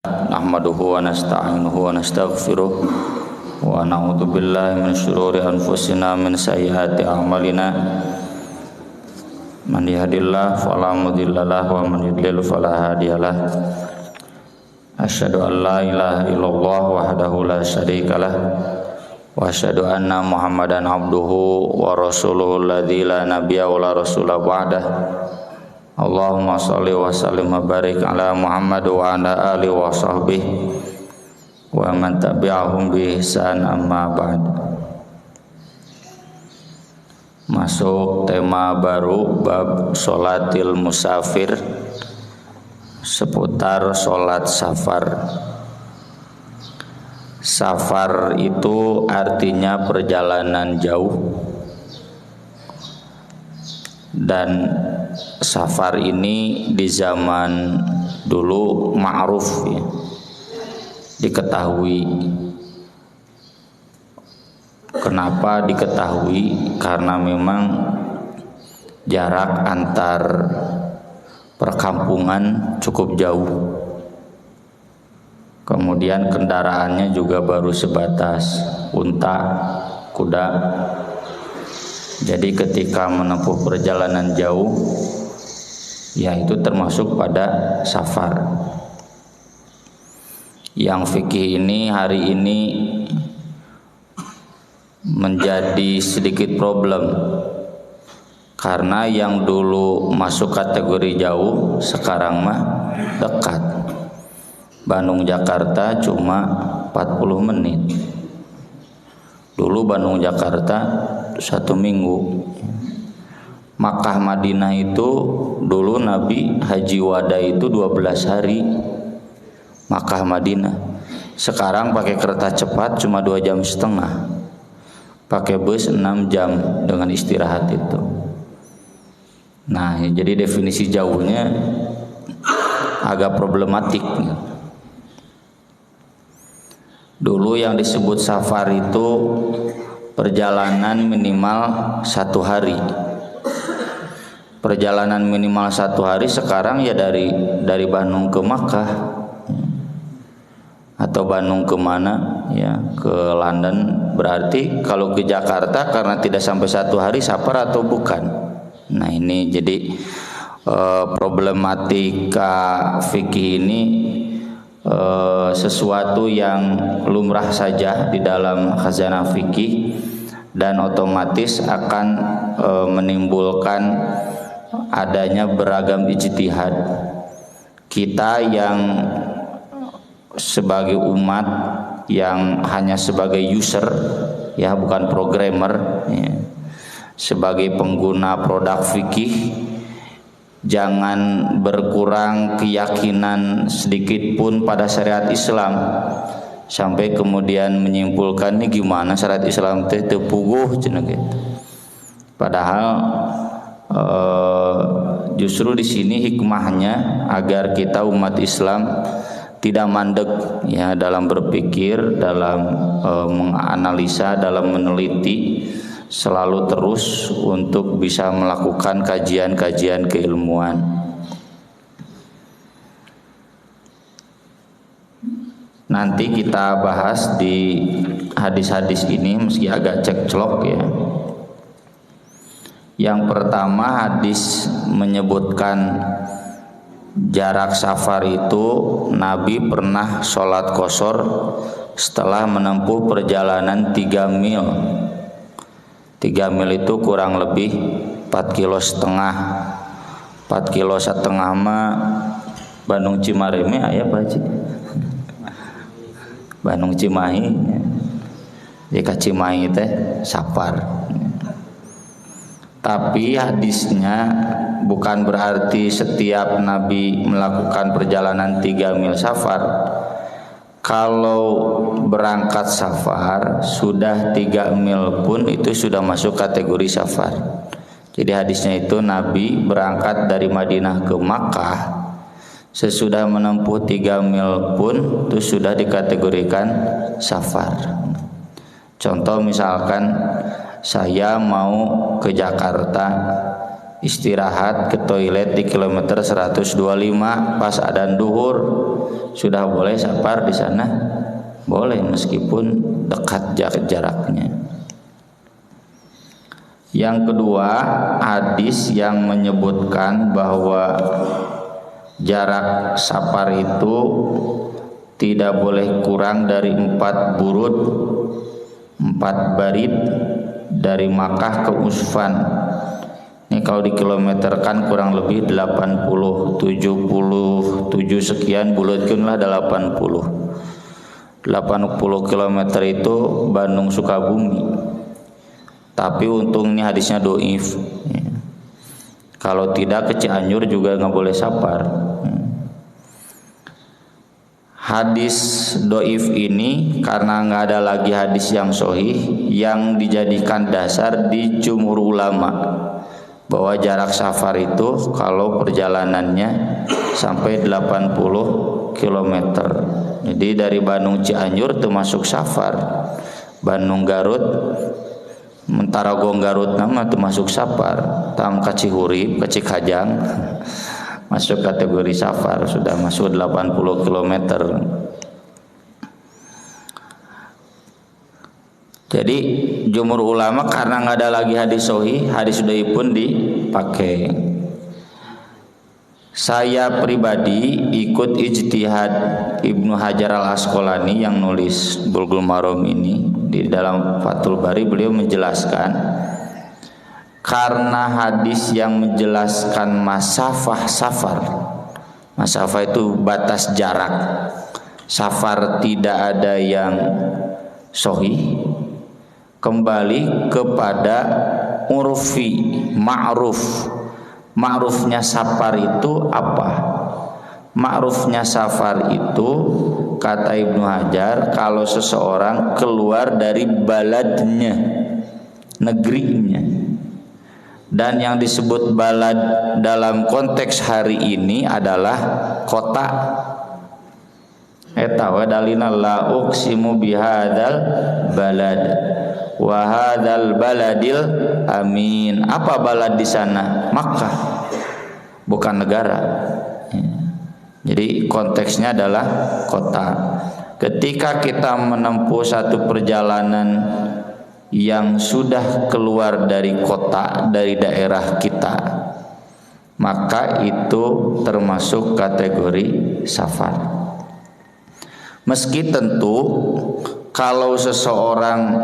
Nahmaduhu wa nasta'inuhu wa nastaghfiruh wa na'udzu billahi min syururi anfusina min sayyiati a'malina man yahdihillahu fala mudhillalah wa man yudlil fala hadiyalah. Asyhadu an la ilaha illallah wahdahu la syarikalah wa asyhadu anna Muhammadan abduhu wa rasuluhu alladzi la nabiyya wa la rasula ba'dah. Allahumma shalli wa sallim wa barik ala Muhammad wa ala alihi wa sahbihi wa man tabi'ahum bi ihsan, amma ba'd. Masuk tema baru, bab sholatil musafir, seputar sholat safar. Safar itu artinya perjalanan jauh, dan safar ini di zaman dulu ma'ruf ya, diketahui. Kenapa diketahui? Karena memang jarak antar perkampungan cukup jauh. Kemudian kendaraannya juga baru sebatas unta, kuda. Jadi ketika menempuh perjalanan jauh, ya itu termasuk pada safar. Yang fikih ini hari ini menjadi sedikit problem, karena yang dulu masuk kategori jauh sekarang mah dekat. Bandung Jakarta cuma 40 menit. Dulu Bandung Jakarta 1 minggu. Makkah Madinah itu dulu Nabi haji wada itu 12 hari. Makkah Madinah. Sekarang pakai kereta cepat cuma 2,5 jam. Pakai bus 6 jam dengan istirahat itu. Nah, jadi definisi jauhnya agak problematik. Dulu yang disebut safar itu perjalanan minimal 1 hari. Perjalanan minimal 1 hari sekarang ya dari Bandung ke Makkah atau Bandung kemana ya, ke London. Berarti kalau ke Jakarta karena tidak sampai 1 hari safar atau bukan. Nah ini jadi problematika fikih ini sesuatu yang lumrah saja di dalam khazanah fikih, dan otomatis akan menimbulkan adanya beragam ijtihad. Kita yang sebagai umat yang hanya sebagai user ya, bukan programmer ya, sebagai pengguna produk fikih, jangan berkurang keyakinan sedikit pun pada syariat Islam sampai kemudian menyimpulkan ini gimana syariat Islam teh teu puguh cenah gitu. Padahal justru di sini hikmahnya agar kita umat Islam tidak mandek ya dalam berpikir, dalam menganalisa, dalam meneliti, selalu terus untuk bisa melakukan kajian-kajian keilmuan. Nanti kita bahas di hadis-hadis ini meski agak cekclok ya. Yang pertama, hadis menyebutkan jarak safar itu Nabi pernah sholat qashar setelah menempuh perjalanan 3 mil. 3 mil itu kurang lebih 4,5 kilo. 4,5 kilo mah Bandung Cimareme aya Pak Haji. Bandung Cimahi. Jika Cimahi teh safar. Tapi hadisnya bukan berarti setiap Nabi melakukan perjalanan 3 mil safar. Kalau berangkat safar sudah 3 mil pun itu sudah masuk kategori safar. Jadi hadisnya itu Nabi berangkat dari Madinah ke Makkah, sesudah menempuh 3 mil pun itu sudah dikategorikan safar. Contoh misalkan saya mau ke Jakarta, istirahat ke toilet di kilometer 125 pas adzan duhur, sudah boleh safar di sana, boleh meskipun dekat jaraknya. Yang kedua, hadis yang menyebutkan bahwa jarak safar itu tidak boleh kurang dari 4 burud, 4 barid dari Makkah ke Usfan. Ini kalau dikilometerkan kurang lebih 80, 77 sekian, bulatkanlah 80 km itu Bandung Sukabumi. Tapi untung ini hadisnya doif. Kalau tidak ke Cianjur juga nggak boleh safar. Hadis doif ini karena nggak ada lagi hadis yang sahih yang dijadikan dasar di jumhur ulama bahwa jarak safar itu kalau perjalanannya sampai 80 km. Jadi dari Bandung Cianjur termasuk safar. Bandung Garut, Mentarogong Garut nama termasuk safar. Tam ka Cihurib, ka Cikajang masuk kategori safar, sudah masuk 80 km. Jadi jumhur ulama karena nggak ada lagi hadis sahih, hadis dhaif pun dipakai. Saya pribadi ikut ijtihad Ibnu Hajar Al Asqalani yang nulis Bulughul Maram ini. Di dalam Fathul Bari beliau menjelaskan karena hadis yang menjelaskan masafah safar. Masafah itu batas jarak. Safar tidak ada yang sahih. Kembali kepada urfi, ma'ruf. Ma'rufnya safar itu apa? Ma'rufnya safar itu kata Ibnu Hajar kalau seseorang keluar dari baladnya, negerinya. Dan yang disebut balad dalam konteks hari ini adalah kota. Eta wa dalina la uqsimu bihadzal balad wa hadzal baladil amin. Apa balad di sana? Makkah. Bukan negara. Jadi konteksnya adalah kota. Ketika kita menempuh satu perjalanan yang sudah keluar dari kota, dari daerah kita, maka itu termasuk kategori safar. Meski tentu kalau seseorang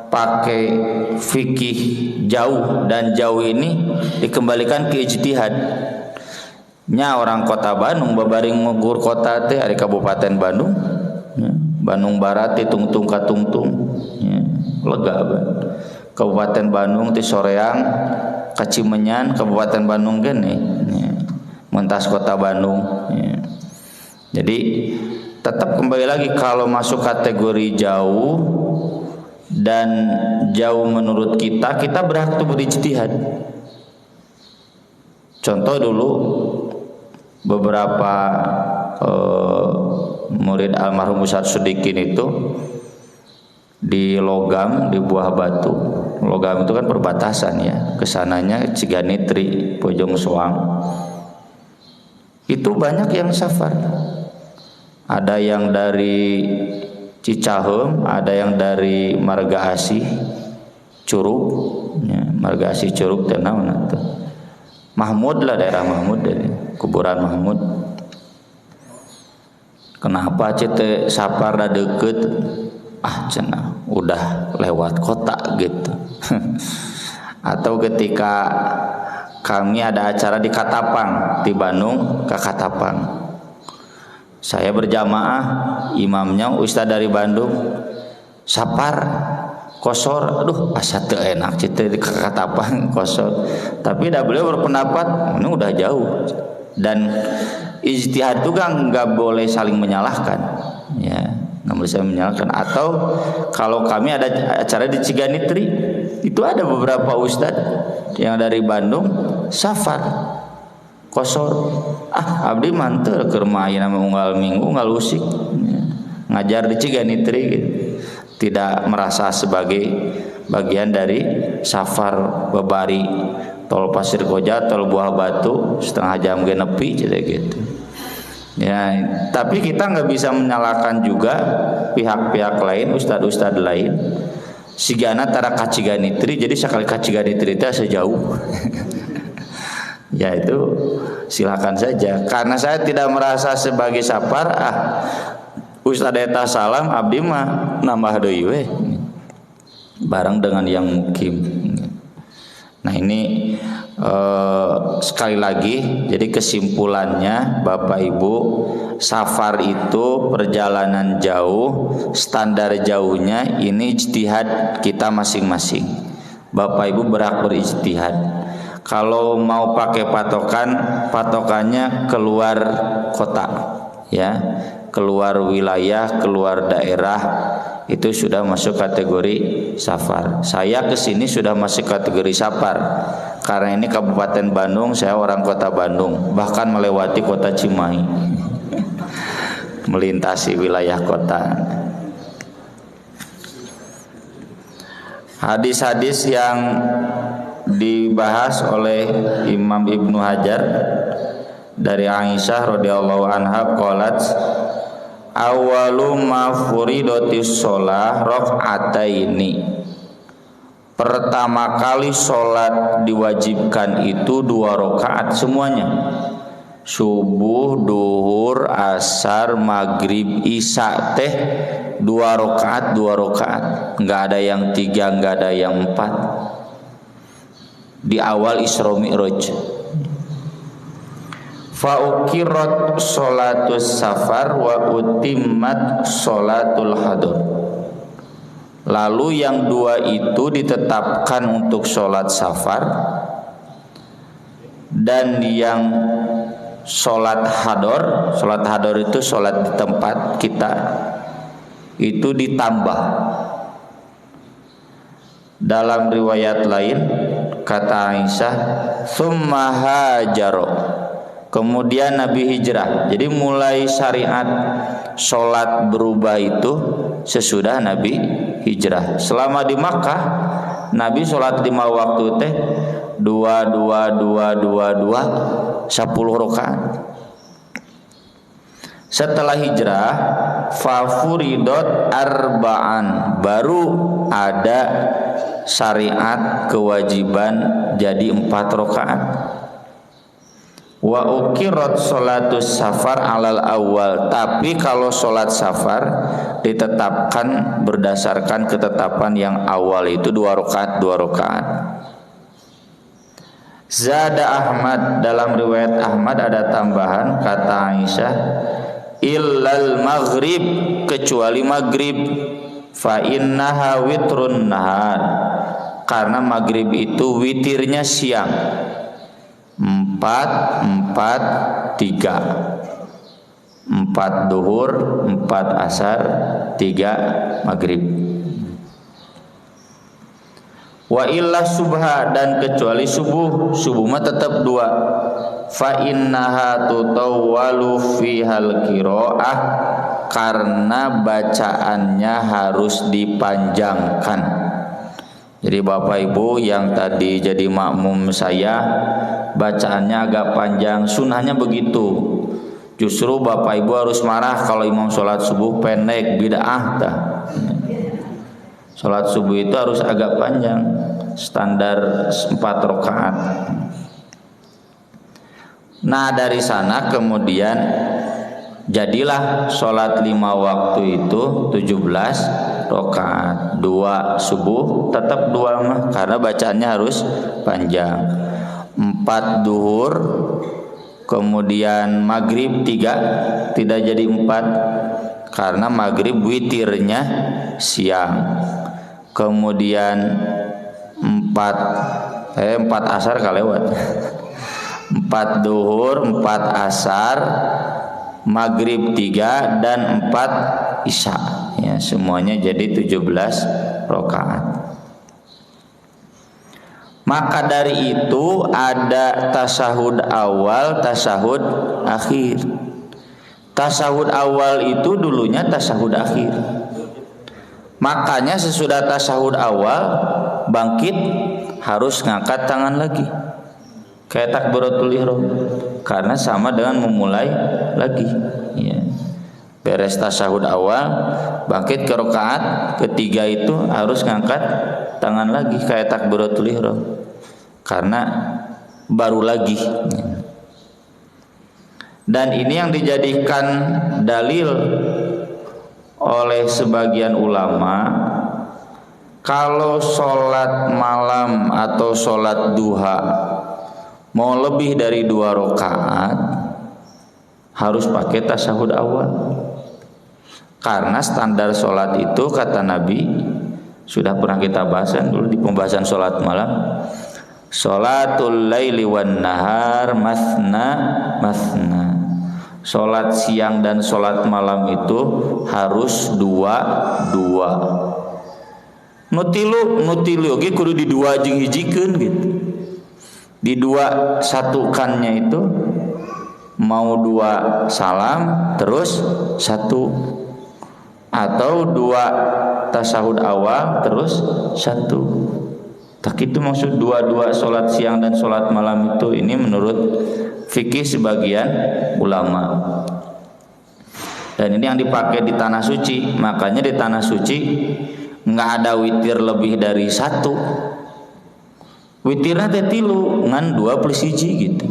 pakai fikih jauh, dan jauh ini dikembalikan ke ijtihad. Nya orang kota Bandung babaring ngukur kota teh ari Kabupaten Bandung, ya. Bandung Barat teh tungtung ka tungtung, ya. Lega banget. Kabupaten Bandung teh soreang ka Cimenyan, Kabupaten Bandung gene, ya. Mentas kota Bandung, ya. Jadi tetap kembali lagi kalau masuk kategori jauh dan jauh menurut kita berhak tuh berijtihad. Contoh dulu beberapa murid almarhum Ustaz Sudikin itu di Logam, di Buah Batu. Logam itu kan perbatasan ya, kesananya Ciganitri, Bojong Soang. Itu banyak yang safar. Ada yang dari Cicaheum, ada yang dari Marga Asih, Curug, ya, Marga Asih Curug tenawan atuh. Mahmud lah, daerah Mahmud, dari kuburan Mahmud. Kenapa cete safar dah deket? Cenah udah lewat kota gitu. Atau ketika kami ada acara di Katapang, di Bandung ke Katapang, saya berjamaah, imamnya ustaz dari Bandung, safar kosor, aduh asa teu enak cete di Katapang kosor. Tapi dah beliau berpendapat ini udah jauh, dan ijtihad itu kan nggak boleh saling menyalahkan, ya nggak boleh saling menyalahkan. Atau kalau kami ada acara di Ciganitri, itu ada beberapa ustadz yang dari Bandung safar kosor, abdi mantel keur main nama unggal minggu unggal usik, ya. Ngajar di Ciganitri gitu. Tidak merasa sebagai bagian dari safar babari tol Pasir Koja, tol Buah Batu setengah jam ge nepi gitu. Ya, tapi kita nggak bisa menyalahkan juga pihak-pihak lain, ustad-ustad lain. Sigana tara kaciganitri, jadi sekali kaciganitri itu sejauh. Ya itu silakan saja. Karena saya tidak merasa sebagai sapar, Ustad eta salam abdi mah nambah deui we. Bareng dengan yang mukim. Nah ini sekali lagi, jadi kesimpulannya Bapak Ibu, safar itu perjalanan jauh, standar jauhnya ini ijtihad kita masing-masing. Bapak Ibu berhak berijtihad. Kalau mau pakai patokan, patokannya keluar kota, ya, keluar wilayah, keluar daerah. Itu sudah masuk kategori safar. Saya kesini sudah masuk kategori safar karena ini Kabupaten Bandung, saya orang kota Bandung, bahkan melewati kota Cimahi, melintasi wilayah kota. Hadis-hadis yang dibahas oleh Imam Ibnu Hajar dari Aisyah radhiyallahu anha qalat awalu ma furidatis shalah rakaataini. Pertama kali sholat diwajibkan itu 2 rakaat semuanya. Subuh, duhur, asar, maghrib, isya teh 2 rakaat, 2 rakaat. Enggak ada yang 3, enggak ada yang 4. Di awal Isra Mi'raj. Fa ukirat sholatus safar wa utimmat sholatul hadar. Lalu yang 2 itu ditetapkan untuk sholat safar, dan yang sholat hadar, sholat hadar itu sholat di tempat kita, itu ditambah. Dalam riwayat lain kata Aisyah, "Tsumma hajaro." Kemudian Nabi hijrah. Jadi mulai syariat sholat berubah itu sesudah Nabi hijrah. Selama di Makkah Nabi sholat 5 waktu teh 2 10 rakaat. Setelah hijrah fafuridot arba'an, baru ada syariat kewajiban jadi 4 rakaat. Wa ukirat sholatus safar alal awal. Tapi kalau sholat safar ditetapkan berdasarkan ketetapan yang awal itu 2 rakaat, 2 rakaat. Zada Ahmad, dalam riwayat Ahmad ada tambahan kata Aisyah, illal maghrib, kecuali maghrib, fa innaha witrun nahar, karena maghrib itu witirnya siang. 4, duhur, 4 asar, 3 maghrib. Wa illa subha, dan kecuali subuh, subuh mah tetap 2. Fa innaha tutawwalu fihal qiraah, karena bacaannya harus dipanjangkan. Jadi Bapak Ibu yang tadi jadi makmum saya, bacaannya agak panjang, sunnahnya begitu. Justru Bapak Ibu harus marah kalau imam sholat subuh pendek, bid'ah dah. Sholat subuh itu harus agak panjang, standar 4 rakaat. Nah dari sana kemudian jadilah sholat 5 waktu itu 17 rakaat. 2 subuh tetap 2 mah, karena bacaannya harus panjang. 4 duhur, kemudian maghrib 3, tidak jadi 4 karena maghrib witirnya siang. Kemudian 4 asar kalewat. 4 duhur, 4 asar, maghrib 3, dan 4 isya, ya, semuanya jadi 17 rakaat. Maka dari itu ada tasahud awal, tasahud akhir. Tasahud awal itu dulunya tasahud akhir. Makanya sesudah tasahud awal bangkit harus ngangkat tangan lagi. kayak takbiratul ihram, karena sama dengan memulai lagi. Ya. Beres tasyahud awal, bangkit ke rakaat ketiga itu harus ngangkat tangan lagi kayak takbiratul ihram, karena baru lagi. Dan ini yang dijadikan dalil oleh sebagian ulama, kalau sholat malam atau sholat duha mau lebih dari 2 rakaat harus pakai tasyahud awal. Karena standar sholat itu kata Nabi, sudah pernah kita bahas dulu di pembahasan sholat malam, sholatul laili wan nahar masna masna. Sholat siang dan sholat malam itu harus 2-2. Nutilu oke kudu di 2 jeung hijikeun gitu. Di 2 satukannya itu mau 2 salam terus 1, atau 2 tasyahud awal terus 1. Tak itu maksud 2-2 sholat siang dan sholat malam itu. Ini menurut fikih sebagian ulama. Dan ini yang dipakai di tanah suci. Makanya di tanah suci nggak ada witir lebih dari 1. Witirnya teh 3 ngan 2 plus 1 gitu.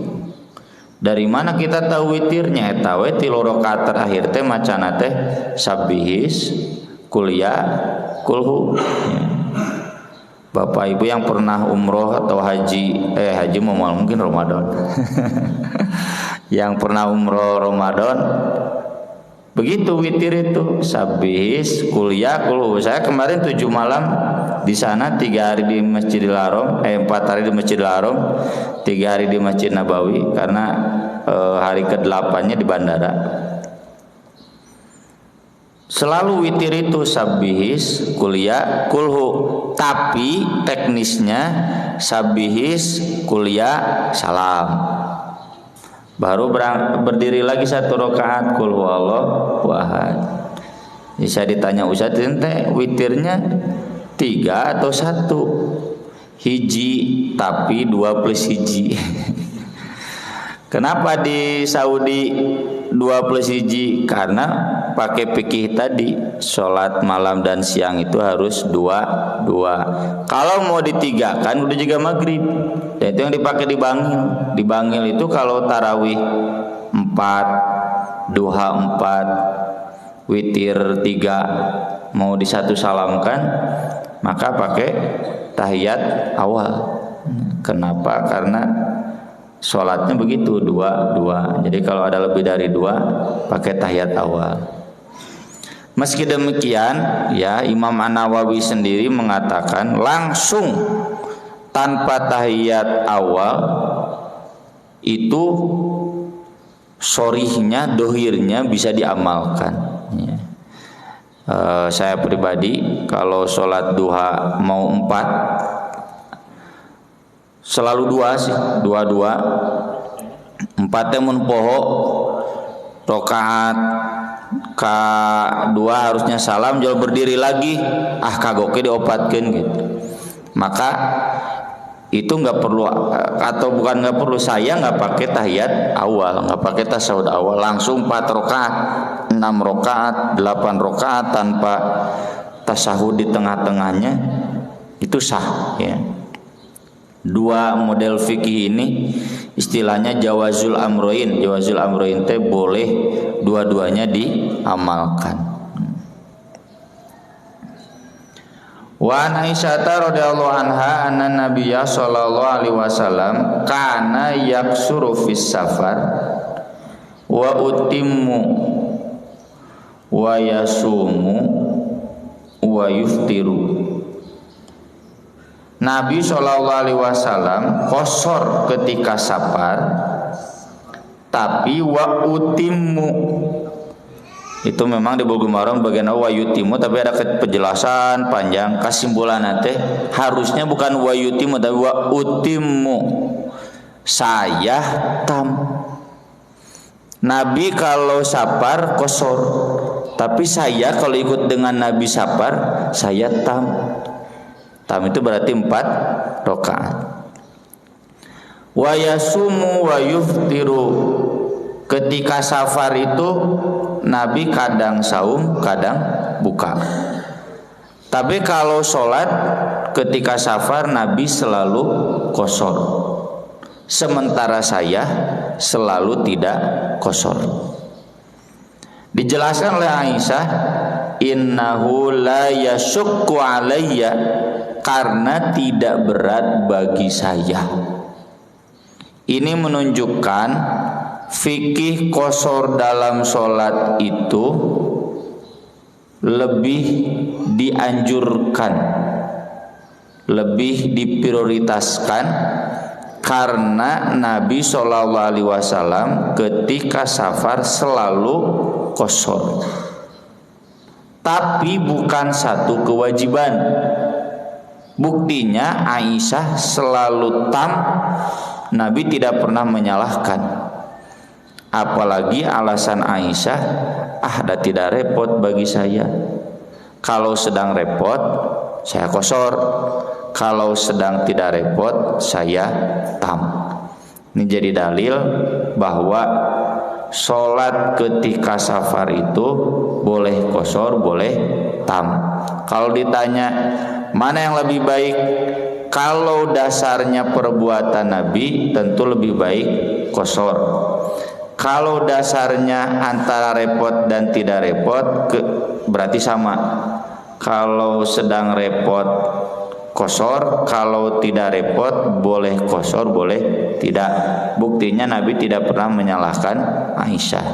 Dari mana kita tahu witirnya? Eta we 3 rakaat terakhir teh macana teh sabihis, kuliah, kulhu. Ya. Bapak Ibu yang pernah umroh atau haji mungkin Ramadan. Yang pernah umroh Ramadan begitu witir itu sabihis, kuliah, kulhu. Saya kemarin 7 malam di sana, 3 hari di Masjidil Haram, 4 hari di Masjidil Haram, 3 hari di Masjid Nabawi, karena hari ke-8-nya di bandara. Selalu witir itu sabihis, kuliah, kulhu. Tapi teknisnya sabihis, kuliah, salam. Baru berdiri lagi 1 rakaat, kul huwallahu ahad. Bisa ditanya Ustaz, ente witirnya 3 atau 1? Hiji, tapi 2 plus 1. Kenapa di Saudi 2 plus 1? Karena pakai fikih tadi, sholat malam dan siang itu harus 2-2. Kalau mau ditigakan udah juga maghrib. Dan itu yang dipakai di Bangil. Di Bangil itu kalau tarawih 4, duha 4, witir 3 mau di 1 salamkan, maka pakai tahiyat awal. Kenapa? Karena sholatnya begitu 2-2. Jadi kalau ada lebih dari 2 pakai tahiyat awal. Meski demikian, ya Imam An-Nawawi sendiri mengatakan langsung tanpa tahiyat awal itu sorihnya, dohirnya bisa diamalkan. Ya. Saya pribadi kalau sholat duha mau 4 selalu 2 sih, 2-2. 4 mun poho rakaat K2 harusnya salam, jual berdiri lagi, kagoke diopatkeun gitu. Maka itu nggak perlu, atau bukan nggak perlu, saya nggak pakai tahiyat awal, nggak pakai tasyahud awal, langsung 4 rakaat, 6 rakaat, 8 rakaat tanpa tasyahud di tengah-tengahnya itu sah. Ya. 2 model fikih ini istilahnya jawazul amroin. Jawazul amroin teh boleh dua-duanya diamalkan. Wa Aisyah radhiyallahu anha anna Nabiyya sallallahu alaihi wasallam kana yaksuru fis safar wa utimmu wa yasumu wa yuftiru. Nabi Shallallahu Alaihi Wasallam qosor ketika safar, tapi wa utimmu itu memang di Bulughul Maram bagian wa yutimu, tapi ada penjelasan panjang. Kesimpulan nanti harusnya bukan wa yutimu tapi wa utimmu, saya tam. Nabi kalau safar qosor, tapi saya kalau ikut dengan Nabi safar saya tam. Tam itu berarti 4 rakaat. Wa yasumu wa yuftiru. Ketika safar itu Nabi kadang saum, kadang buka. Tapi kalau sholat ketika safar Nabi selalu qashar. Sementara saya selalu tidak qashar. Dijelaskan oleh Aisyah, innahu la yashukku alayya, karena tidak berat bagi saya. Ini menunjukkan fikih qashar dalam sholat itu lebih dianjurkan, lebih diprioritaskan, karena Nabi SAW ketika safar selalu qashar. Tapi bukan satu kewajiban. Buktinya Aisyah selalu tam, Nabi tidak pernah menyalahkan. Apalagi alasan Aisyah, dah tidak repot bagi saya. Kalau sedang repot saya qashar, kalau sedang tidak repot saya tam. Ini jadi dalil bahwa sholat ketika safar itu boleh qashar, boleh tam. Kalau ditanya mana yang lebih baik, kalau dasarnya perbuatan Nabi tentu lebih baik qashar. Kalau dasarnya antara repot dan tidak repot, berarti sama. Kalau sedang repot qashar, kalau tidak repot boleh qashar, boleh tidak. Buktinya Nabi tidak pernah menyalahkan Aisyah.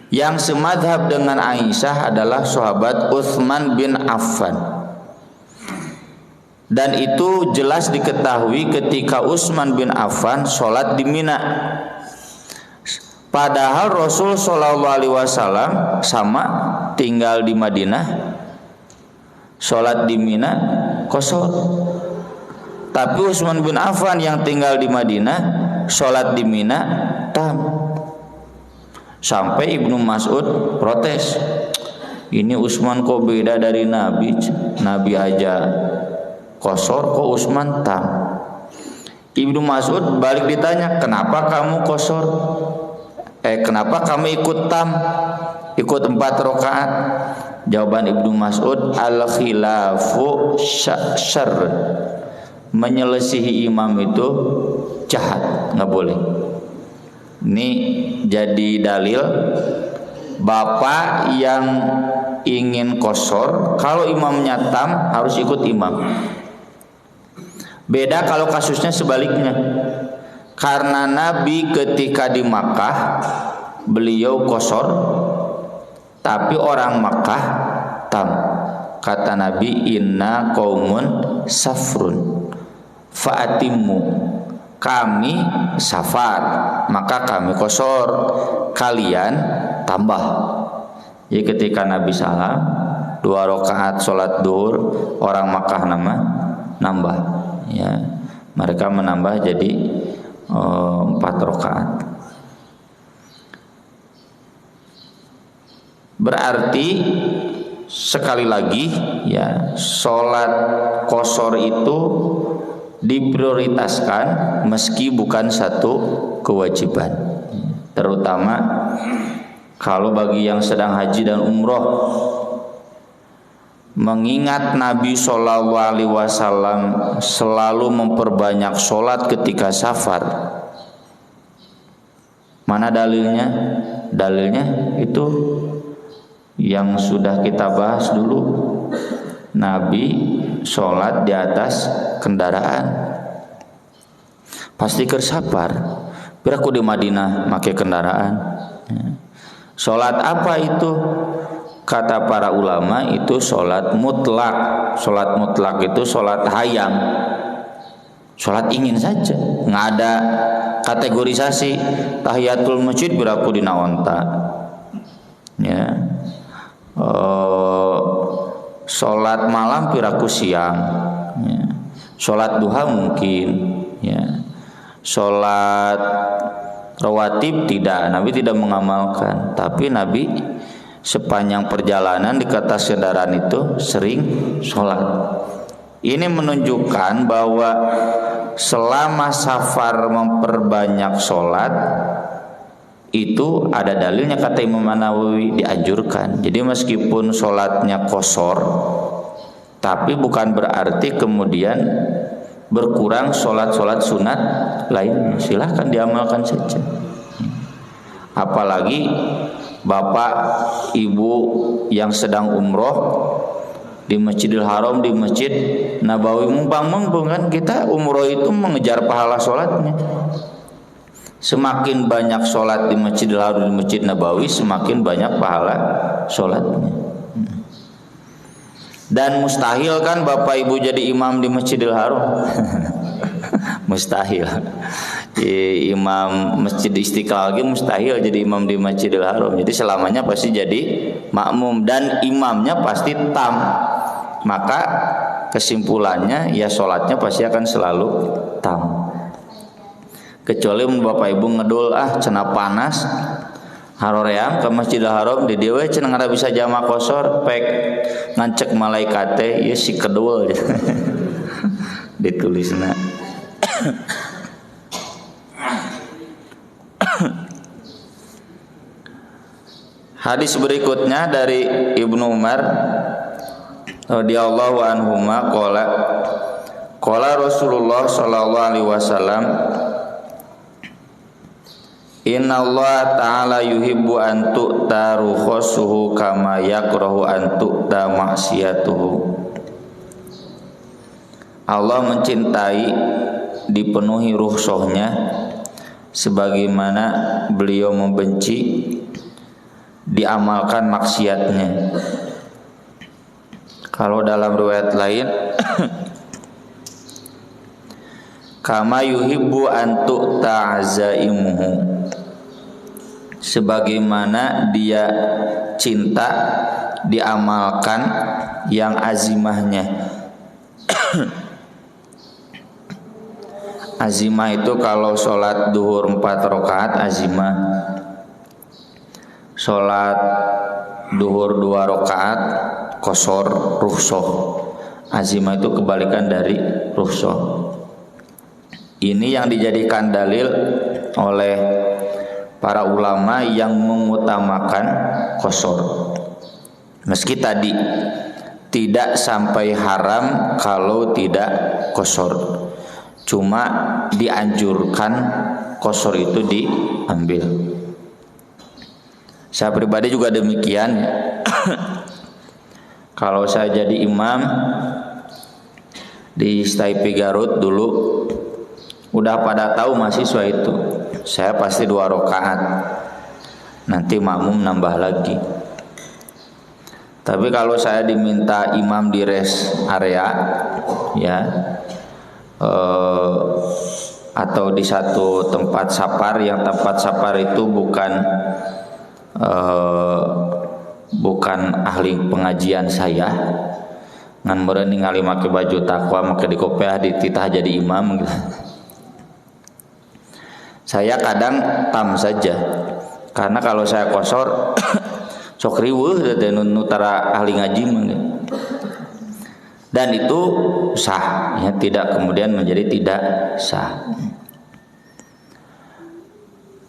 Yang semadhab dengan Aisyah adalah sahabat Utsman bin Affan. Dan itu jelas diketahui ketika Utsman bin Affan sholat di Mina. Padahal Rasul SAW sama tinggal di Madinah, sholat di Mina qashar. Tapi Utsman bin Affan yang tinggal di Madinah sholat di Mina tam. Sampai Ibnu Mas'ud protes, ini Utsman kok beda dari Nabi? Nabi aja qashar, kok Utsman tam? Ibnu Mas'ud balik ditanya, kenapa kamu qashar? Kenapa kamu ikut tam, ikut 4 rakaat? Jawaban Ibnu Mas'ud, al-khilafu syarr. Menyelisihi imam itu jahat, nggak boleh. Ini jadi dalil bapak yang ingin qashar, kalau imamnya tam harus ikut imam. Beda kalau kasusnya sebaliknya. Karena Nabi ketika di Makkah beliau qashar, tapi orang Makkah tam. Kata Nabi, inna qaumun safrun fa'atimmu, kami safar maka kami qashar, kalian tambah. Jadi ketika Nabi salam 2 rakaat sholat duhur, orang Makkah nambah, ya, mereka menambah jadi 4 rakaat. Berarti sekali lagi, ya, sholat qashar itu diprioritaskan meski bukan satu kewajiban, terutama kalau bagi yang sedang haji dan umroh. Mengingat Nabi SAW selalu memperbanyak sholat ketika safar. Mana dalilnya? Dalilnya itu yang sudah kita bahas dulu. Nabi sholat di atas kendaraan. Pasti kersapar. Biraku di Madinah pakai kendaraan. Sholat apa itu? Kata para ulama itu sholat mutlak. Sholat mutlak itu sholat hayang, sholat ingin saja, nggak ada kategorisasi. Tahiyatul masjid biraku dina onta, ya. Sholat malam biraku siang, ya. Sholat duha mungkin, ya. Sholat rawatib tidak, Nabi tidak mengamalkan. Tapi Nabi sepanjang perjalanan di atas kendaraan itu sering sholat. Ini menunjukkan bahwa selama safar memperbanyak sholat itu ada dalilnya, kata Imam Nawawi, dianjurkan. Jadi meskipun sholatnya qashar, tapi bukan berarti kemudian berkurang sholat-sholat sunat lain. Silahkan diamalkan saja. Apalagi bapak ibu yang sedang umroh di Masjidil Haram, di Masjid Nabawi, mumpang-mumpung kan kita umroh itu mengejar pahala sholatnya. Semakin banyak sholat di Masjidil Haram, di Masjid Nabawi, semakin banyak pahala sholatnya. Dan mustahil kan bapak ibu jadi imam di Masjidil Haram. Mustahil. Imam Masjid Istiqlal lagi mustahil jadi imam di Masjidil Haram. Jadi selamanya pasti jadi makmum dan imamnya pasti tam. Maka kesimpulannya ya sholatnya pasti akan selalu tam. Kecuali bapak ibu ngedul cenah panas haroream ke Masjidil Haram di dewe cenah ngara bisa jama qashar pek ngancek malaikat teh ieu si kedul ditulisna. Hadis berikutnya dari Ibnu Umar radhiyallahu anhuma qala Rasulullah sallallahu alaihi wasallam, Inna Allah ta'ala yuhibbu an tu'ta rukhasuhu kama yakrahu an tu'ta maksiyatuhu. Allah mencintai dipenuhi rukhsahnya sebagaimana beliau membenci diamalkan maksiatnya. Kalau dalam riwayat lain kama yuhibbu an tu'ta azaimuhu, sebagaimana dia cinta diamalkan yang azimahnya. Azimah itu kalau sholat duhur 4 rakaat azimah, sholat duhur 2 rakaat qashar rukhsah. Azimah itu kebalikan dari rukhsah. Ini yang dijadikan dalil oleh para ulama yang mengutamakan qashar. Meski tadi tidak sampai haram kalau tidak qashar, cuma dianjurkan qashar itu diambil. Saya pribadi juga demikian. Kalau saya jadi imam di Staipi Garut dulu, udah pada tahu mahasiswa itu, saya pasti 2 rakaat. Nanti makmum nambah lagi. Tapi kalau saya diminta imam di rest area, ya, atau di satu tempat sapar, yang tempat sapar itu bukan ahli pengajian saya, ngan meureun ningali make baju takwa, make di kopiah dititah jadi imam gitu. Saya kadang tam saja, karena kalau saya qashar sok riweuh teh nu tara ahli ngaji mah. Dan itu sah, ya, tidak kemudian menjadi tidak sah.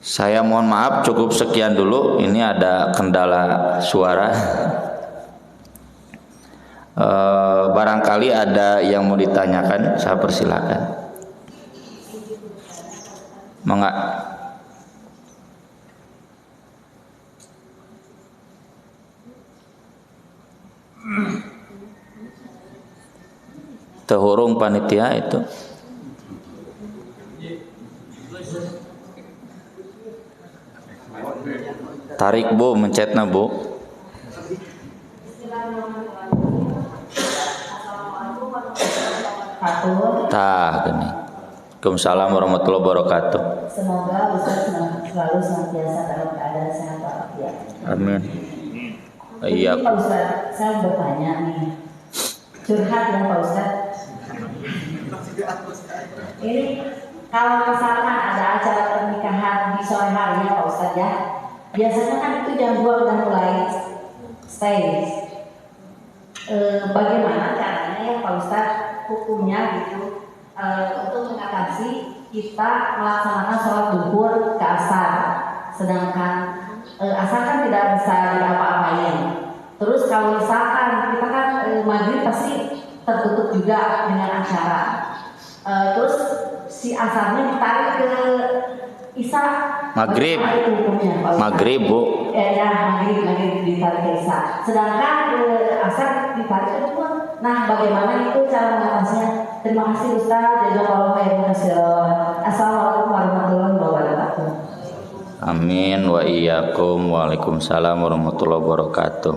Saya mohon maaf, cukup sekian dulu. Ini ada kendala suara. Barangkali ada yang mau ditanyakan, saya persilakan. Mangga. Tehurung panitia itu. Tarik bu, mencetna bu. Tah gini. Waalaikumsalam warahmatullahi wabarakatuh. Semoga Ustaz selalu senantiasa dalam keadaan sehat walafiat. Amin. Iya. Pak Ustaz, saya bertanya nih, curhat ya Pak Ustaz. Ini kalau misalkan ada acara pernikahan di sore harinya Pak Ustaz ya, biasanya kan itu jam 2 udah mulai stay. Bagaimana caranya ya Pak Ustaz hukumnya gitu? untuk mengatasi kita melaksanakan sholat duhur ke asar, sedangkan asar kan tidak bisa diapa-apain. Terus kalau misalkan kita kan maghrib pasti tertutup juga dengan acara, terus si asarnya ditarik ke isya. Maghrib, maghrib bu. Ya maghrib ditarik ke isya. Sedangkan asar ditarik ke duhur. Nah, bagaimana itu cara mengatasinya? Terima kasih Ustaz. Jazakallahu khairan. Assalamualaikum warahmatullahi wabarakatuh. Amin wa iyyakum. Waalaikumsalam warahmatullahi wabarakatuh.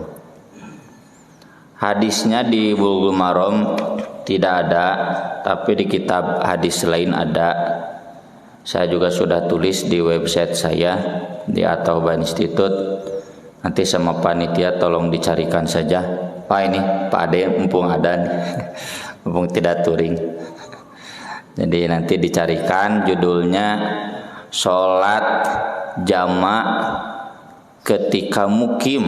Hadisnya di Bulughul Maram tidak ada, tapi di kitab hadis lain ada. Saya juga sudah tulis di website saya di At-Taubah Institute. Nanti sama panitia tolong dicarikan saja. Pak ini Pak Ade mumpung ada nih. Mumpung tidak touring. Jadi nanti dicarikan judulnya Sholat Jamak Ketika Mukim.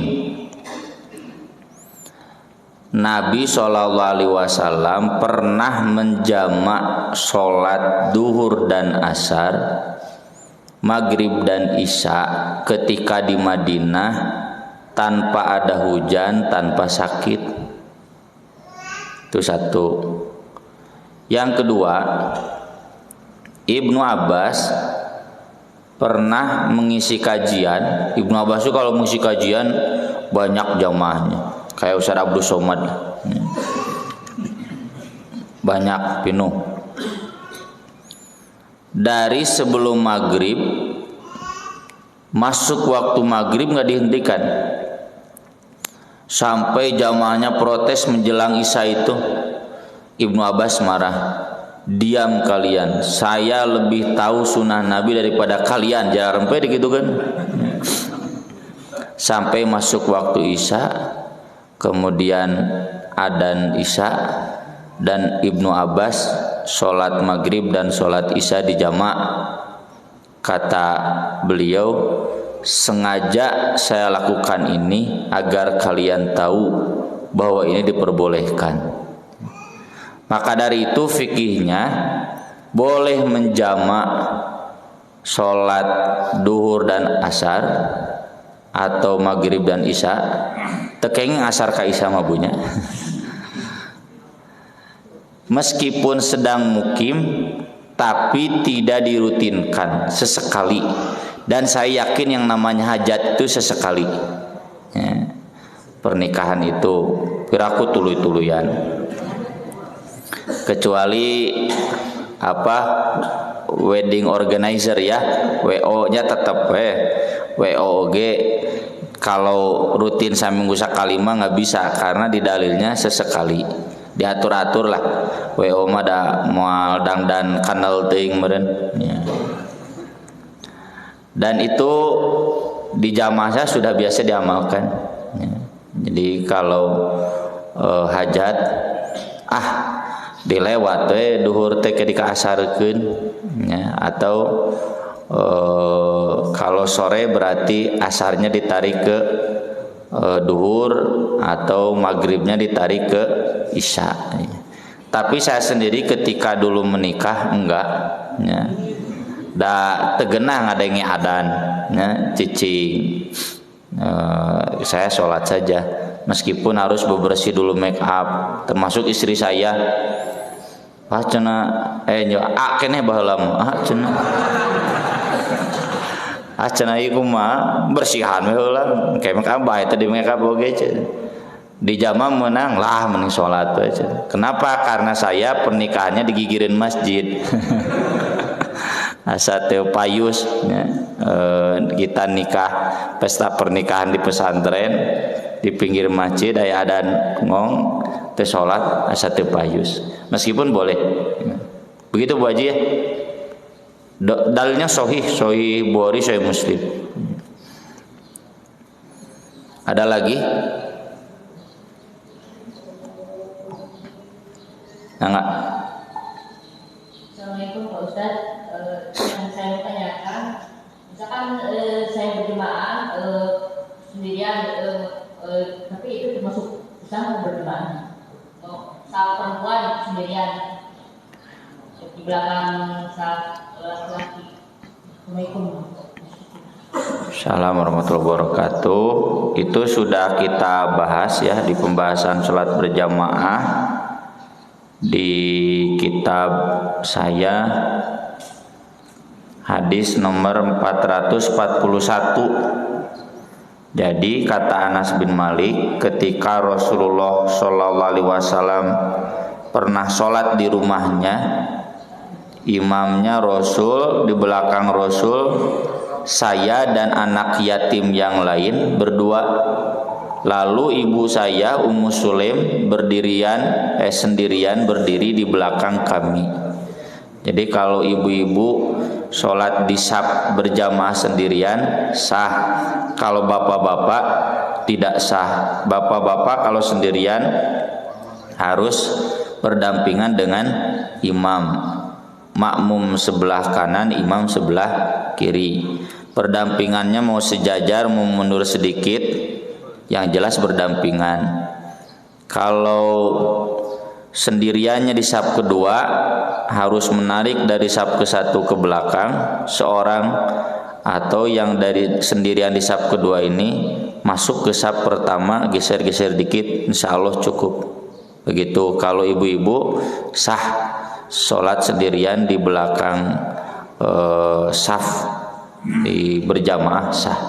Nabi SAW pernah menjamak sholat duhur dan asar, maghrib dan isya ketika di Madinah tanpa ada hujan, tanpa sakit. Itu satu. Yang kedua, Ibnu Abbas pernah mengisi kajian. Ibnu Abbas itu kalau mengisi kajian banyak jamaahnya, kayak Ustaz Abdul Somad, banyak penuh. Dari sebelum maghrib masuk waktu maghrib nggak dihentikan sampai jamaahnya protes menjelang isya itu. Ibnu Abbas marah, diam kalian, saya lebih tahu sunnah Nabi daripada kalian, jangan sampai gitu kan. Sampai masuk waktu isya, kemudian adzan isya, dan Ibnu Abbas sholat maghrib dan sholat isya di jamak. Kata beliau, sengaja saya lakukan ini agar kalian tahu bahwa ini diperbolehkan. Maka dari itu fikihnya boleh menjamak sholat duhur dan asar atau maghrib dan isya. Tekeng asar ka isya mabunya. Meskipun sedang mukim, tapi tidak dirutinkan, sesekali. Dan saya yakin yang namanya hajat itu sesekali. Ya. Pernikahan itu piraku tuluy-tuluyan. Kecuali wedding organizer ya, WO-nya tetap WOG. Kalau rutin saminggu sakali mah nggak bisa, karena di dalilnya sesekali. Diatur-atur lah. WO mah da moal dangdan kanal teuing meureun. Ya. Dan itu di jamaah sudah biasa diamalkan. Ya. Jadi kalau hajat dilewat duhur teh ke dikaasarkeun, ya, atau kalau sore berarti asarnya ditarik ke duhur atau maghribnya ditarik ke isya. Tapi saya sendiri ketika dulu menikah enggak, ya. Da tegenah ngadengi adan, ya, cicing. Saya sholat saja, meskipun harus bebersih dulu make up, termasuk istri saya. Cenah keneh baheula cenah ieu kumaha bersihan we heula kayak make up bae teh di make up oge di jamaah menang lah mending salat we. Kenapa? Karena saya pernikahannya digigirin masjid. Asa teu payus, ya. Kita nikah pesta pernikahan di pesantren di pinggir masjid aya adan ngong teu salat asa teu payus. Meskipun boleh. Begitu Bu Haji ya. Dalilnya sahih Bukhari, sahih Muslim. Ada lagi? Enggak. Assalamualaikum Pak Ustaz. Yang saya tanyakan, misalkan saya berjemaah sendirian, tapi itu termasuk usaha berjemaah. Saat perempuan sendirian, belakang saat laki-laki. Assalamualaikum. Assalamualaikum warahmatullahi wabarakatuh. Itu sudah kita bahas ya di pembahasan sholat berjamaah di kitab saya, hadis nomor 441. Jadi kata Anas bin Malik, ketika Rasulullah Shallallahu Alaihi Wasallam pernah sholat di rumahnya, imamnya Rasul, di belakang Rasul saya dan anak yatim yang lain berdua. Lalu ibu saya Ummu Sulaim sendirian berdiri di belakang kami. Jadi kalau ibu-ibu sholat di saf berjamaah sendirian sah. Kalau bapak-bapak tidak sah. Bapak-bapak kalau sendirian harus berdampingan dengan imam. Makmum sebelah kanan, imam sebelah kiri. Perdampingannya mau sejajar, mau mundur sedikit, yang jelas berdampingan. Kalau sendiriannya di saf kedua, harus menarik dari saf ke satu ke belakang seorang, atau yang dari sendirian di saf kedua ini masuk ke saf pertama, geser-geser dikit, insya Allah cukup. Begitu. Kalau ibu-ibu sah sholat sendirian di belakang saf di berjamaah sah.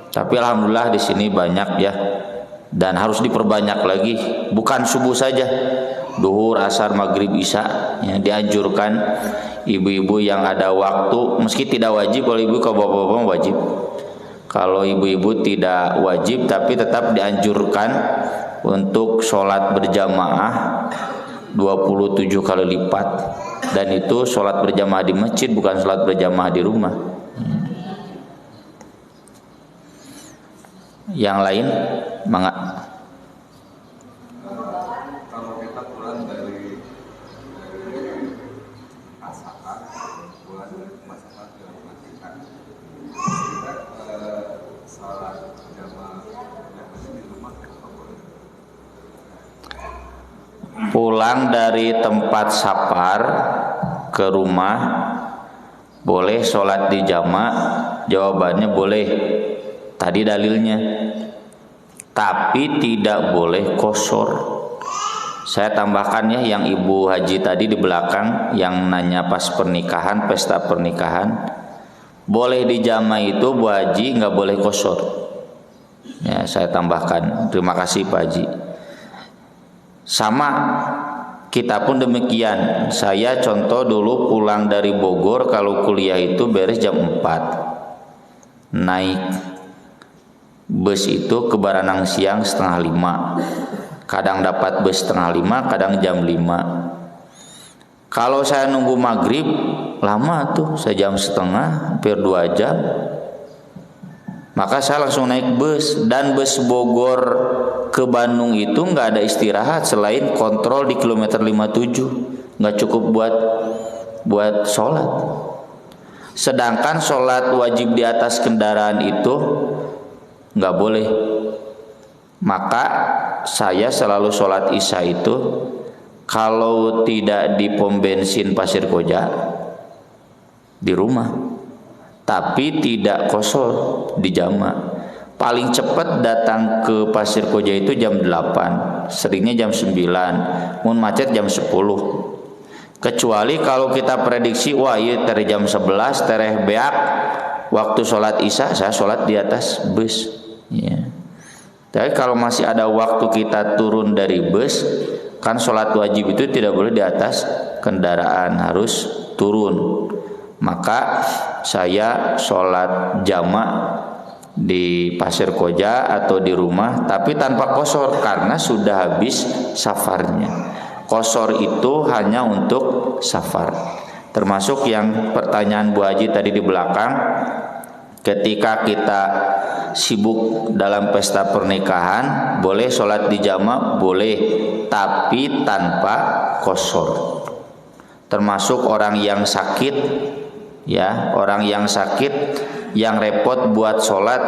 Tapi alhamdulillah di sini banyak ya, dan harus diperbanyak lagi. Bukan subuh saja, duhur, asar, maghrib, isya ya, dianjurkan ibu-ibu yang ada waktu, meski tidak wajib. Kalau ibu, kalau bapak-bapak wajib. Kalau ibu-ibu tidak wajib, tapi tetap dianjurkan untuk sholat berjamaah 27 kali lipat. Dan itu sholat berjamaah di masjid, bukan sholat berjamaah di rumah. Yang lain, mangga. Kalau kita pulang dari masakan, pulang dari masakan ke masakan, kita sholat jamaah yang masih di rumah apa boleh? Pulang dari tempat safar ke rumah boleh sholat di jamaah? Jawabannya boleh. Tadi dalilnya. Tapi tidak boleh qashar. Saya tambahkan ya, yang Ibu Haji tadi di belakang yang nanya pas pernikahan, pesta pernikahan, boleh di jamaah itu Bu Haji, nggak boleh qashar. Ya, saya tambahkan. Terima kasih Pak Haji. Sama kita pun demikian. Saya contoh dulu pulang dari Bogor, kalau kuliah itu beres jam 4. Naik bus itu ke Baranang siang 4:30. Kadang dapat bus 4:30, kadang jam 5. Kalau saya nunggu maghrib lama tuh, sejam setengah, hampir 2 jam. Maka saya langsung naik bus, dan bus Bogor ke Bandung itu nggak ada istirahat selain kontrol di kilometer 57, nggak cukup buat sholat. Sedangkan sholat wajib di atas kendaraan itu nggak boleh. Maka saya selalu sholat isya itu kalau tidak di pom bensin Pasir Koja, di rumah, tapi tidak qashar di jamaah. Paling cepat datang ke Pasir Koja itu jam 8, seringnya jam 9, mun macet jam 10. Kecuali kalau kita prediksi, wah iya dari jam 11 tereh beak waktu sholat isya, saya sholat di atas bus ya. Tapi kalau masih ada waktu kita turun dari bus, kan sholat wajib itu tidak boleh di atas kendaraan, harus turun. Maka saya sholat jamaah di Pasir Koja atau di rumah, tapi tanpa qashar karena sudah habis safarnya. Qashar itu hanya untuk safar. Termasuk yang pertanyaan Bu Haji tadi di belakang, ketika kita sibuk dalam pesta pernikahan, boleh sholat di jamaah? Boleh, tapi tanpa qashar. Termasuk orang yang sakit ya, orang yang sakit yang repot buat sholat,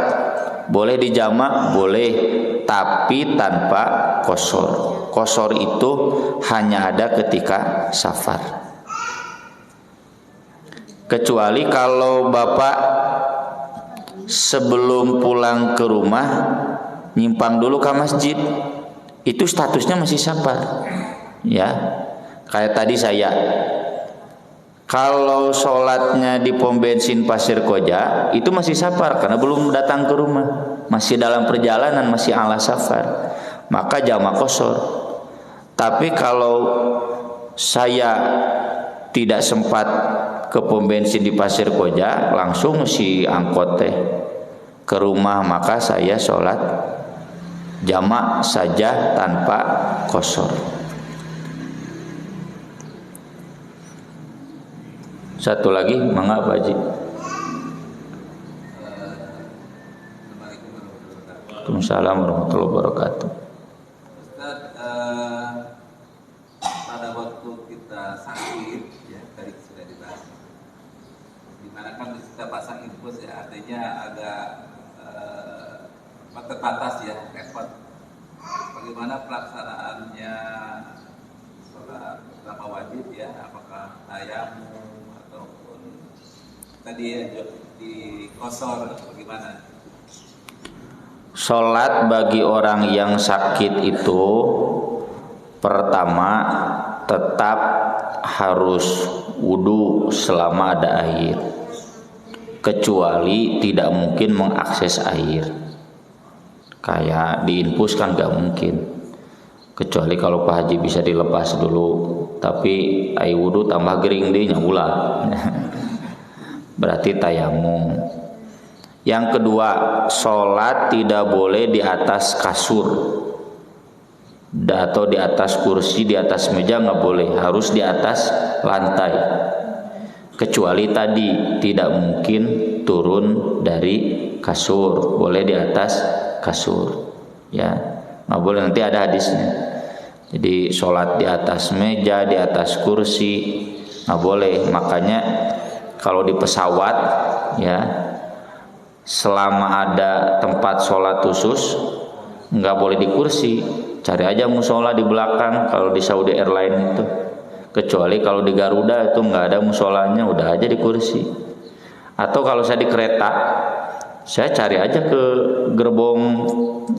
boleh di jamaah? Boleh, tapi tanpa qashar. Qashar itu hanya ada ketika safar. Kecuali kalau Bapak sebelum pulang ke rumah nyimpang dulu ke masjid, itu statusnya masih safar. Ya, kayak tadi saya, kalau sholatnya di pom bensin Pasir Koja itu masih safar karena belum datang ke rumah, masih dalam perjalanan, masih ala safar, maka jamak qashar. Tapi kalau saya tidak sempat ke pom bensin di Pasir Koja, langsung si angkot teh ke rumah, maka saya sholat jamak saja tanpa qashar. Satu lagi, mangga Pak Haji. Waalaikumsalam warahmatullahi wabarakatuh. Ustaz, pada waktu kita sakit, ya tadi sudah dibahas, dimana kan kita pasang infus ya, artinya agak terbatas ya, repot. Bagaimana pelaksanaannya sholat berapa wajib ya? Apakah tayamum ataupun tadi ya di qashar, bagaimana? Sholat bagi orang yang sakit itu pertama tetap harus wudu selama ada air, kecuali tidak mungkin mengakses air. Kayak diinfus kan gak mungkin, kecuali kalau Pak Haji bisa dilepas dulu, tapi air wudu tambah gering deh ulah. Berarti tayamum. Yang kedua, sholat tidak boleh di atas kasur atau di atas kursi, di atas meja nggak boleh, harus di atas lantai. Kecuali tadi tidak mungkin turun dari kasur, boleh di atas kasur, ya nggak boleh, nanti ada hadisnya. Jadi sholat di atas meja, di atas kursi nggak boleh. Makanya kalau di pesawat, ya selama ada tempat sholat khusus nggak boleh di kursi, cari aja musola di belakang kalau di Saudi Airlines itu. Kecuali kalau di Garuda itu nggak ada musolanya, udah aja di kursi. Atau kalau saya di kereta, saya cari aja ke gerbong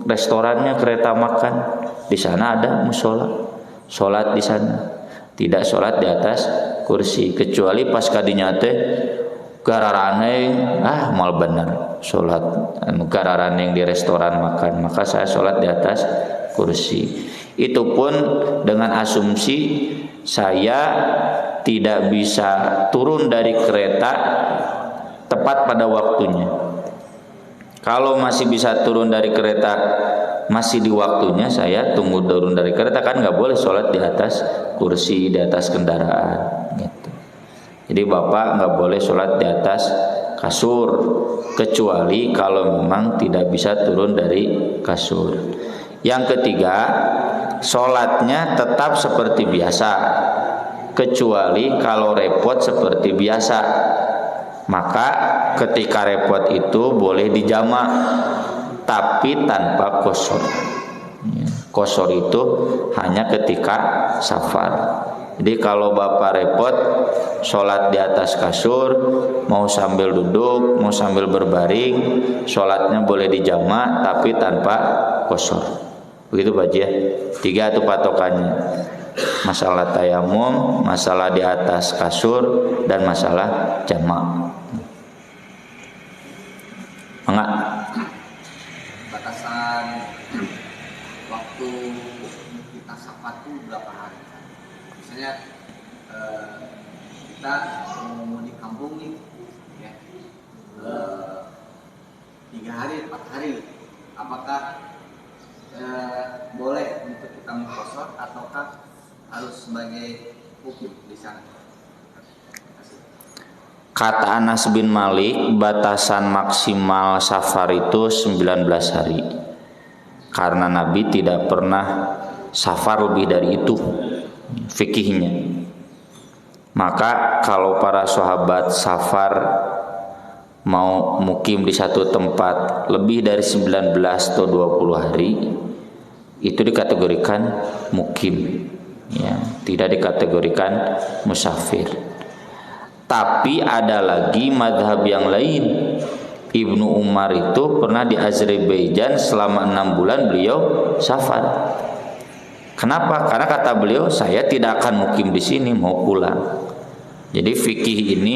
restorannya kereta makan, di sana ada musola, sholat di sana. Tidak sholat di atas kursi, kecuali pas kadinya teh gararane mal bener sholat gararane di restoran makan, maka saya sholat di atas kursi. Itu pun dengan asumsi saya tidak bisa turun dari kereta tepat pada waktunya. Kalau masih bisa turun dari kereta masih di waktunya, saya tunggu turun dari kereta, kan nggak boleh sholat di atas kursi, di atas kendaraan gitu. Jadi Bapak nggak boleh sholat di atas kasur, kecuali kalau memang tidak bisa turun dari kasur. Yang ketiga, sholatnya tetap seperti biasa, kecuali kalau repot seperti biasa. Maka ketika repot itu boleh dijamak, tapi tanpa qashar. Qashar itu hanya ketika safar. Jadi kalau Bapak repot sholat di atas kasur, mau sambil duduk, mau sambil berbaring, sholatnya boleh dijamak tapi tanpa qashar. Begitu Pak Haji ya. 3 itu patokannya. Masalah tayamum, masalah di atas kasur, dan masalah jamak. Enggak. Batasan waktu kita safar itu berapa hari? Misalnya kita mau di kampung nih, ya, 3 hari, 4 hari, apakah boleh untuk kita mengqashar ataukah harus sebagai hukum di sana? Kata Anas bin Malik, batasan maksimal safar itu 19 hari. Karena Nabi tidak pernah safar lebih dari itu, fikihnya. Maka kalau para sahabat safar mau mukim di satu tempat lebih dari 19 atau 20 hari, itu dikategorikan mukim, ya, tidak dikategorikan musafir. Tapi ada lagi madhab yang lain. Ibnu Umar itu pernah di Azerbaijan selama 6 bulan beliau safar. Kenapa? Karena kata beliau, saya tidak akan mukim di sini, mau pulang. Jadi fikih ini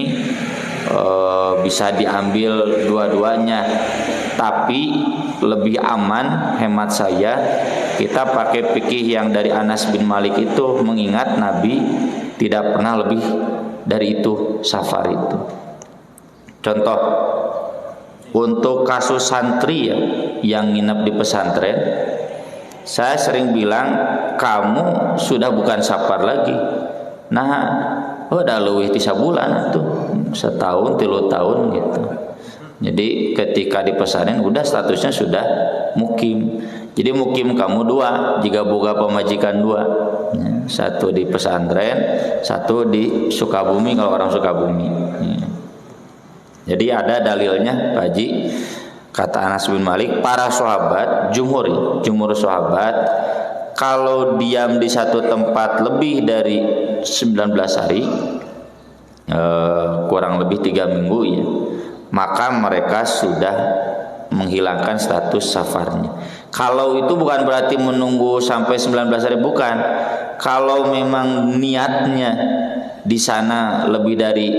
bisa diambil dua-duanya, tapi lebih aman hemat saya kita pakai fikih yang dari Anas bin Malik itu, mengingat Nabi tidak pernah lebih dari itu safar itu. Contoh, untuk kasus santri yang nginep di pesantren, saya sering bilang kamu sudah bukan safar lagi. Nah, udah leuwih 3 bulan tuh, setahun 3 tahun gitu. Jadi ketika di pesantren udah statusnya sudah mukim. Jadi mukim kamu 2, jika boga pemajikan 2, satu di pesantren, satu di Sukabumi kalau orang Sukabumi. Jadi ada dalilnya, Pak Haji. Kata Anas bin Malik, para sahabat, jumhur sahabat, kalau diam di satu tempat lebih dari 19 hari, kurang lebih 3 minggu ya, maka mereka sudah menghilangkan status safarnya. Kalau itu bukan berarti menunggu sampai 19 hari, bukan. Kalau memang niatnya di sana lebih dari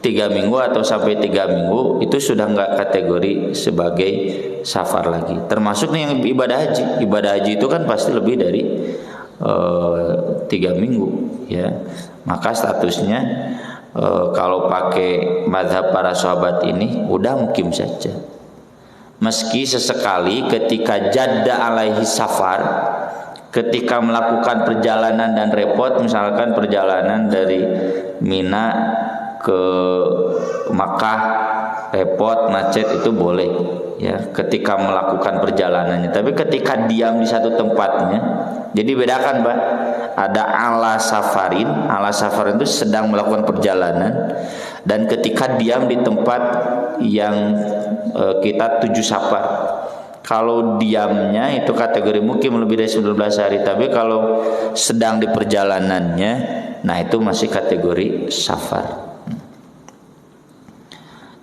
3 minggu atau sampai 3 minggu, itu sudah enggak kategori sebagai safar lagi. Termasuk nih yang ibadah haji. Ibadah haji itu kan pasti lebih dari 3 minggu ya. Maka statusnya kalau pakai mazhab para sahabat ini udah mukim saja. Meski sesekali ketika jadda alaihi safar, ketika melakukan perjalanan dan repot, misalkan perjalanan dari Mina ke Makkah repot, macet, itu boleh ya ketika melakukan perjalanannya. Tapi ketika diam di satu tempatnya, jadi bedakan, Pak. Ada ala safarin itu sedang melakukan perjalanan, dan ketika diam di tempat yang kita tuju safar. Kalau diamnya itu kategori mukim lebih dari 19 hari, tapi kalau sedang di perjalanannya, nah itu masih kategori safar.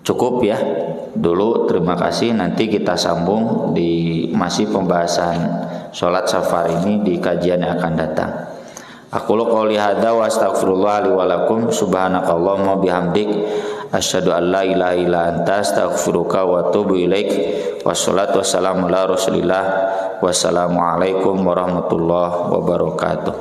Cukup ya dulu, terima kasih. Nanti kita sambung di masih pembahasan sholat safar ini di kajian yang akan datang. Aqulu qouli hadza wa astaghfirullah li wa lakum, subhanakallahumma bihamdik, asyhadu an la ilaha illa anta, astaghfiruka wa atubu ilaik. Wassalatu wassalamu ala Rasulillah. Wassalamualaikum warahmatullahi wabarakatuh.